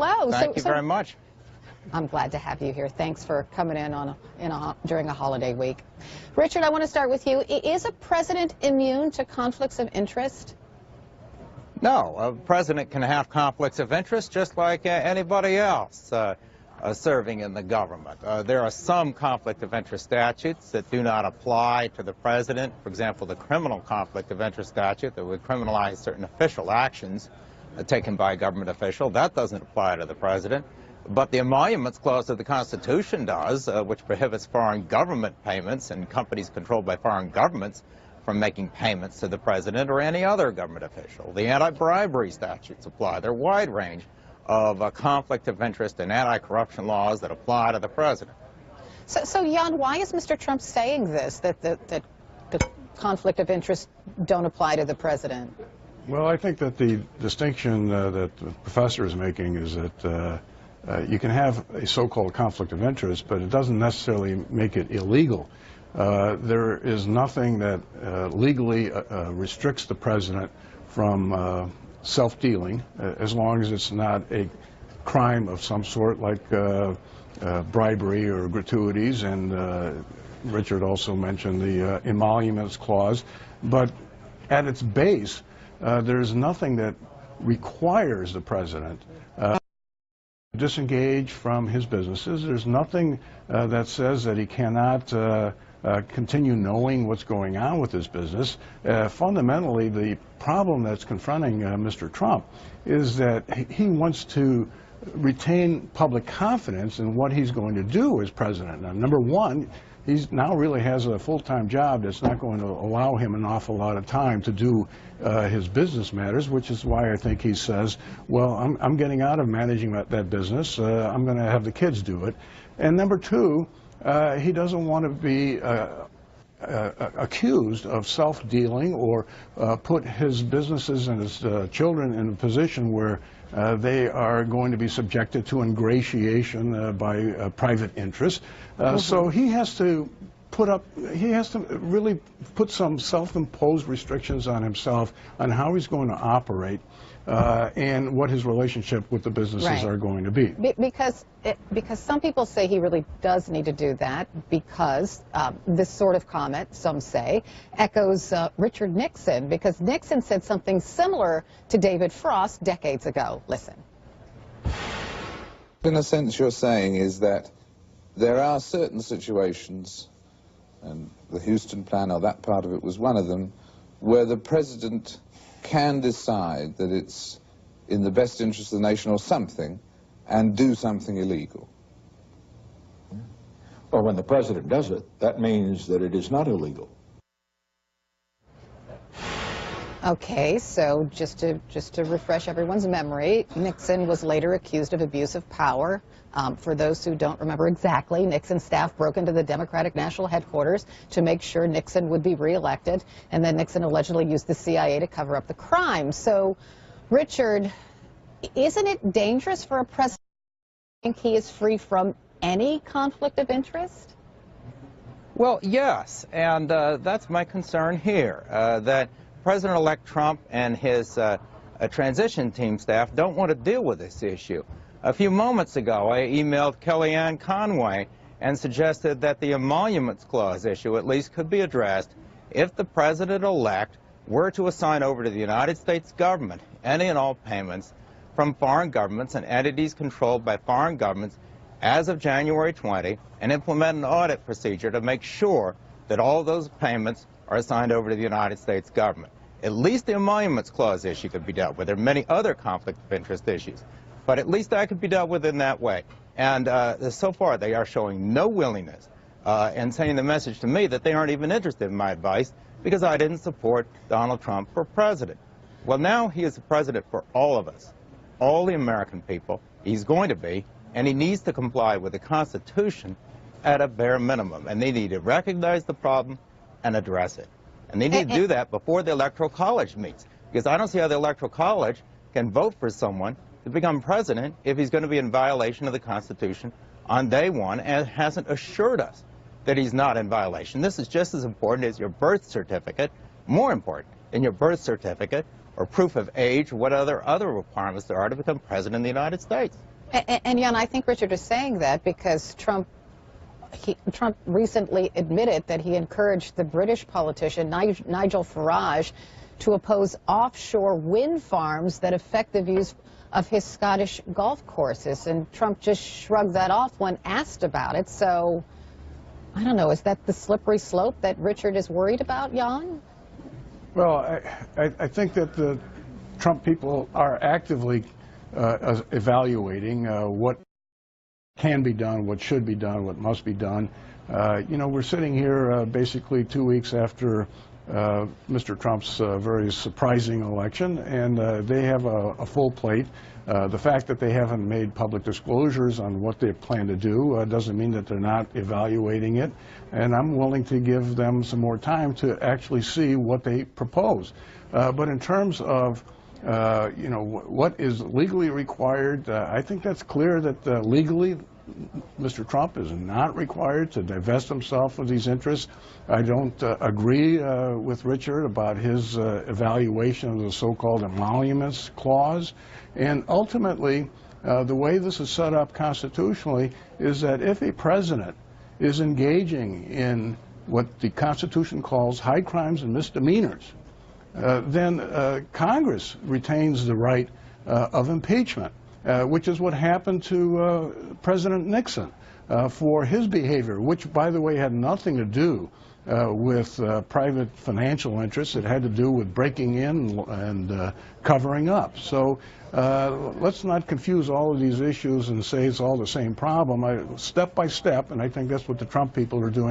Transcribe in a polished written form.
Hello. Thank you very much. I'm glad to have you here. Thanks for coming in during a holiday week. Richard, I want to start with you. Is a president immune to conflicts of interest? No, a president can have conflicts of interest just like anybody else serving in the government. There are some conflict of interest statutes that do not apply to the president. For example, the criminal conflict of interest statute that would criminalize certain official actions taken by a government official. That doesn't apply to the president. But the Emoluments Clause of the Constitution does, which prohibits foreign government payments and companies controlled by foreign governments from making payments to the president or any other government official. The anti-bribery statutes apply. There are a wide range of conflict of interest and anti-corruption laws that apply to the president. So Jan, why is Mr. Trump saying this, that the conflict of interest don't apply to the president? Well, I think that the distinction that the professor is making is that you can have a so-called conflict of interest, but it doesn't necessarily make it illegal. There is nothing that legally restricts the president from self-dealing, as long as it's not a crime of some sort like bribery or gratuities, and Richard also mentioned the Emoluments Clause. But at its base, there's nothing that requires the president disengage from his businesses. There's nothing that says that he cannot continue knowing what's going on with his business. Fundamentally, the problem that's confronting Mr. Trump is that he wants to retain public confidence in what he's going to do as president. Now, number one, he now really has a full-time job that's not going to allow him an awful lot of time to do his business matters, which is why I think he says, well, I'm getting out of managing that business. I'm going to have the kids do it. And number two, he doesn't want to be accused of self-dealing or put his businesses and his children in a position where they are going to be subjected to ingratiation by private interests. So he has to really put some self-imposed restrictions on himself on how he's going to operate and what his relationship with the businesses are going to be. Because some people say he really does need to do that, because this sort of comment, some say, echoes Richard Nixon, because Nixon said something similar to David Frost decades ago. Listen. In a sense, you're saying is that there are certain situations, and the Houston plan, or that part of it was one of them, where the president can decide that it's in the best interest of the nation or something, and do something illegal. Well, when the president does it, that means that it is not illegal. Okay, so just to refresh everyone's memory, Nixon was later accused of abuse of power. For those who don't remember exactly, Nixon's staff broke into the Democratic National Headquarters to make sure Nixon would be reelected, and then Nixon allegedly used the CIA to cover up the crime. So, Richard, isn't it dangerous for a president to think he is free from any conflict of interest? Well, yes, and that's my concern here, that President-elect Trump and his transition team staff don't want to deal with this issue. A few moments ago, I emailed Kellyanne Conway and suggested that the Emoluments Clause issue at least could be addressed if the president-elect were to assign over to the United States government any and all payments from foreign governments and entities controlled by foreign governments as of January 20 and implement an audit procedure to make sure that all those payments are assigned over to the United States government. At least the Emoluments Clause issue could be dealt with. There are many other conflict of interest issues, but at least that could be dealt with in that way. And so far, they are showing no willingness and sending the message to me that they aren't even interested in my advice because I didn't support Donald Trump for president. Well, now he is the president for all of us, all the American people. He's going to be, and he needs to comply with the Constitution at a bare minimum. And they need to recognize the problem and address it. And they need to do that before the Electoral College meets, because I don't see how the Electoral College can vote for someone to become president if he's going to be in violation of the Constitution on day one and hasn't assured us that he's not in violation. This is just as important as your birth certificate, more important in your birth certificate or proof of age, or what other requirements there are to become president of the United States. And Jan, I think Richard is saying that because Trump recently admitted that he encouraged the British politician Nigel Farage to oppose offshore wind farms that affect the views of his Scottish golf courses. And Trump just shrugged that off when asked about it. So, I don't know, is that the slippery slope that Richard is worried about, Jan? Well, I think that the Trump people are actively evaluating what can be done, what should be done, what must be done. You know, we're sitting here basically 2 weeks after Mr. Trump's very surprising election, and they have a full plate. The fact that they haven't made public disclosures on what they plan to do doesn't mean that they're not evaluating it, and I'm willing to give them some more time to actually see what they propose. But in terms of you know, what is legally required, I think that's clear that legally Mr. Trump is not required to divest himself of these interests. I don't agree with Richard about his evaluation of the so-called emoluments clause. And ultimately, the way this is set up constitutionally is that if a president is engaging in what the Constitution calls high crimes and misdemeanors, then Congress retains the right of impeachment, which is what happened to President Nixon for his behavior, which, by the way, had nothing to do with private financial interests. It had to do with breaking in and covering up. So let's not confuse all of these issues and say it's all the same problem. Step by step, and I think that's what the Trump people are doing.